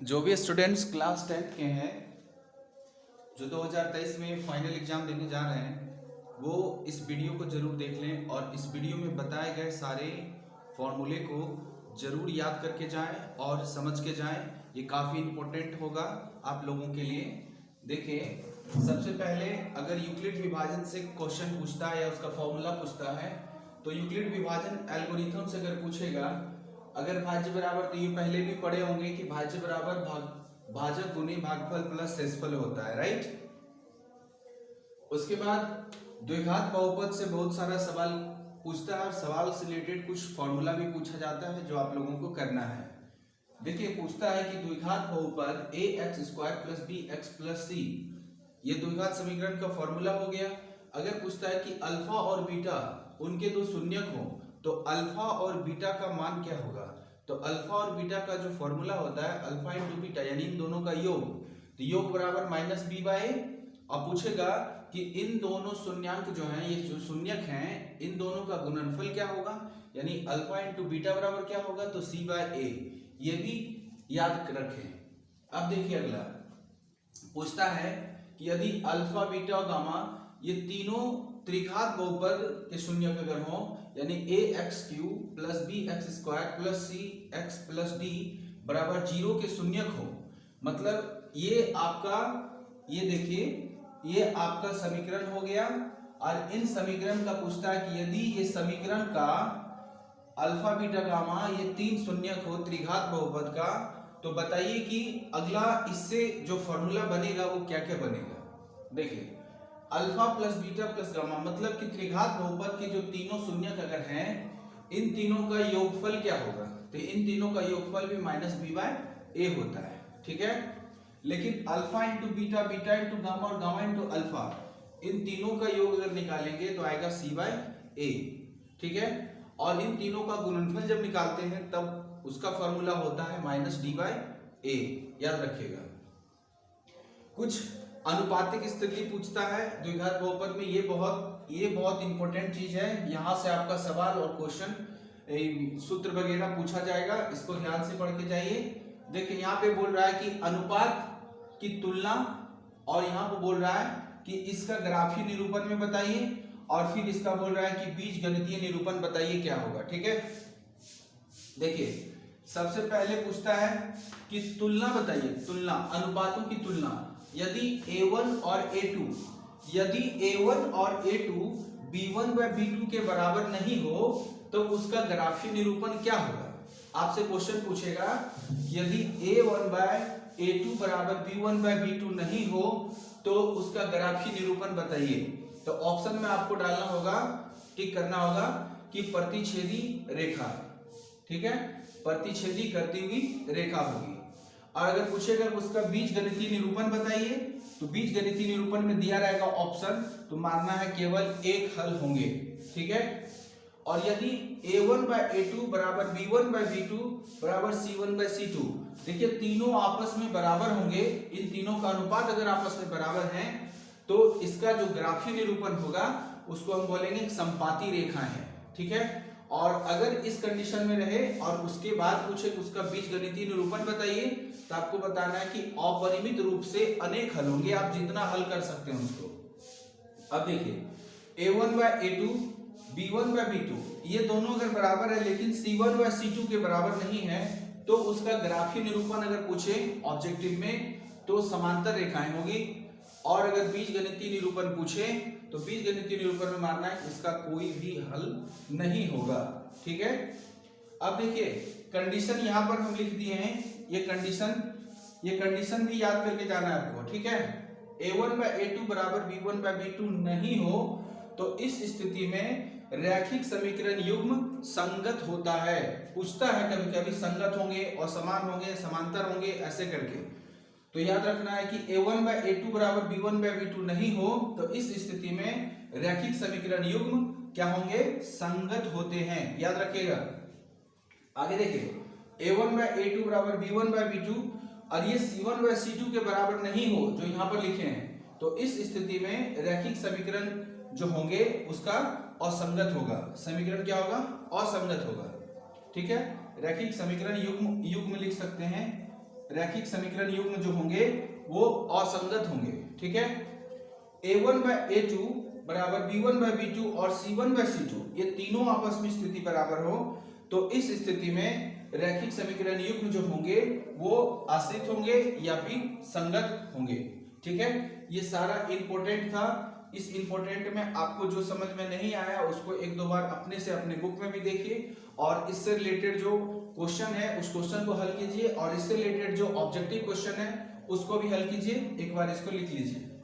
जो भी students class 10 के हैं जो 2023 में फाइनल एग्जाम देने जा रहे हैं वो इस वीडियो को जरूर देख लें और इस वीडियो में बताए गए सारे फॉर्मूले को जरूर याद करके जाएं और समझ के जाएं। ये काफ़ी इम्पोर्टेंट होगा आप लोगों के लिए। देखिए, सबसे पहले अगर यूक्लिड विभाजन से क्वेश्चन पूछता है या उसका फॉर्मूला पूछता है तो यूक्लिड विभाजन एल्गोरिथम से अगर पूछेगा, अगर भाज्य बराबर, तो ये पहले भी पढ़े होंगे कि भाज्य बराबर भाजक गुने भागफल प्लस शेषफल होता है, राइट। उसके बाद द्विघात बहुपद से बहुत सारा सवाल पूछता है और सवाल से रिलेटेड कुछ फॉर्मूला भी पूछा जाता है जो आप लोगों को करना है। देखिए, पूछता है कि द्विघात बहुपद a x square plus b x plus c, ये द्विघात समीकरण का फॉर्मूला हो गया। अगर पूछता है कि अल्फा और बीटा उनके दो शून्यक हो तो अल्फा और बीटा का मान क्या होगा, तो अल्फा और बीटा का जो फॉर्मूला होता है अल्फा इंटू बीटा, यानी इन दोनों का योग, तो योग बराबर माइनस बी बाय ए। अब पूछेगा कि इन दोनों शून्यांक जो हैं, ये जो शून्यक हैं, इन दोनों का गुणनफल क्या होगा, यानी अल्फा इंटू बीटा बराबर क्या होगा, तो सी बाय ए। ये भी याद रखें। अब देखिए, अगला पूछता है कि यदि अल्फा बीटा और गामा ये तीनों त्रिघात बहुपद के शून्यक अगर हो, यानी a x cube plus b x square plus c x plus d बराबर 0 के शून्यक हो, मतलब ये आपका, ये देखिए, ये आपका समीकरण हो गया। और इन समीकरण का पूछता है कि यदि ये समीकरण का अल्फा बीटा गामा ये तीन शून्यक हो त्रिघात बहुपद का, तो बताइए कि अगला इससे जो फॉर्मूला बनेगा वो क्या क्या बनेगा। देखिए, alpha plus beta plus gamma मतलब कि त्रिघात बहुपद के जो तीनों शून्यक अगर हैं, इन तीनों का योगफल क्या होगा, तो इन तीनों का योगफल भी माइनस बी बाय ए होता है, ठीक है। लेकिन alpha into beta, beta into gamma और गामा इंटू अल्फा, इन तीनों का योग अगर निकालेंगे तो आएगा सी बाय ए, ठीक है। और इन तीनों का गुणनफल जब निकालते हैं तब उसका फॉर्मूला होता है माइनस डी बाय ए, याद रखिएगा। कुछ अनुपातिक स्थिति पूछता है द्विघात बहुपद में, ये बहुत इंपॉर्टेंट चीज है। यहां से आपका सवाल और क्वेश्चन सूत्र वगैरह पूछा जाएगा, इसको ध्यान से पढ़ के जाइए। देखिए, यहाँ पे बोल रहा है कि अनुपात की तुलना, और यहाँ पे बोल रहा है कि इसका ग्राफीय निरूपण में बताइए, और फिर इसका बोल रहा है कि बीज गणितीय निरूपण बताइए क्या होगा, ठीक है। देखिए, सबसे पहले पूछता है कि तुलना बताइए, तुलना, अनुपातों की तुलना। यदि A1 और A2, यदि A1 और A2 B1 व B2 के बराबर नहीं हो तो उसका ग्राफीय निरूपण क्या होगा। आपसे क्वेश्चन पूछेगा यदि A1 बाय A2 बराबर B1 बाय B2 नहीं हो तो उसका ग्राफीय निरूपण बताइए। तो ऑप्शन में आपको डालना होगा, टिक करना होगा कि प्रतिच्छेदी रेखा, ठीक है, प्रतिच्छेदी करती हुई रेखा होगी। और अगर पूछेगा उसका बीज गणितीय निरूपण बताइए, तो बीज गणितीय निरूपण में दिया रहेगा ऑप्शन, तो मानना है केवल एक हल होंगे, ठीक है। और यदि A1 बाय A2 बराबर B1 बाय B2 बराबर C1 बाय C2, देखिए तीनों आपस में बराबर होंगे, इन तीनों का अनुपात अगर आपस में बराबर है तो इसका जो ग्राफीय निरूपण होगा उसको हम बोलेंगे संपाती रेखा है, ठीक है। और अगर इस कंडीशन में रहे और उसके बाद पूछे उसका बीजगणितीय निरूपण बताइए, तो आपको बताना है कि अपरिमित रूप से अनेक हल होंगे, आप जितना हल कर सकते हैं उसको। अब देखिए, A1 bye A2 B1 bye B2 ये दोनों अगर बराबर है लेकिन C1 बाय C2 के बराबर नहीं है तो उसका ग्राफीय निरूपण अगर पूछे ऑब्जेक्टिव में तो समांतर रेखाएं होगी। और अगर बीजगणितीय निरूपण पूछे तो बीजगणितीय निरूपण में मानना है इसका कोई भी हल नहीं होगा, ठीक है। अब देखिए, कंडीशन यहां पर हम लिख दिए हैं, ये कंडीशन भी याद करके जाना है आपको, ठीक है। A1 बाय A2 बराबर B1 बाय B2 नहीं हो तो इस स्थिति में रैखिक समीकरण युग्म संगत होता है। पूछता है कभी कभी संगत होंगे, असमान होंगे, समांतर होंगे, ऐसे करके। तो याद रखना है कि A1 बाय A2 बराबर B1 बाय B2 नहीं हो तो इस स्थिति में रैखिक समीकरण युग्म क्या होंगे, संगत होते हैं, याद रखिएगा। आगे देखिए, A1 बाय A2 बराबर B1 बाय B2 और ये C1 बाय C2 के बराबर नहीं हो जो यहाँ पर लिखे हैं, तो इस स्थिति में रैखिक समीकरण जो होंगे उसका असंगत होगा। समीकरण क्या होगा, असंगत होगा, ठीक है। रैखिक समीकरण युग्म लिख सकते हैं रैखिक समीकरण युग्म जो होंगे वो असंगत होंगे। ठीक है, a1 बाय a2 बराबर b1 बाय b2 और c1 बाय c2 ये तीनों आपस में स्थिति बराबर हो तो इस स्थिति में रैखिक समीकरण युग्म जो होंगे वो आश्रित होंगे या फिर संगत होंगे। ठीक है, ये सारा इंपॉर्टेंट था। इस इंपॉर्टेंट में आपको जो समझ में नहीं आया उसको एक दो बार अपने से अपने बुक में भी देखिए और इससे रिलेटेड जो क्वेश्चन है उस क्वेश्चन को हल कीजिए और इससे रिलेटेड जो ऑब्जेक्टिव क्वेश्चन है उसको भी हल कीजिए, एक बार इसको लिख लीजिए।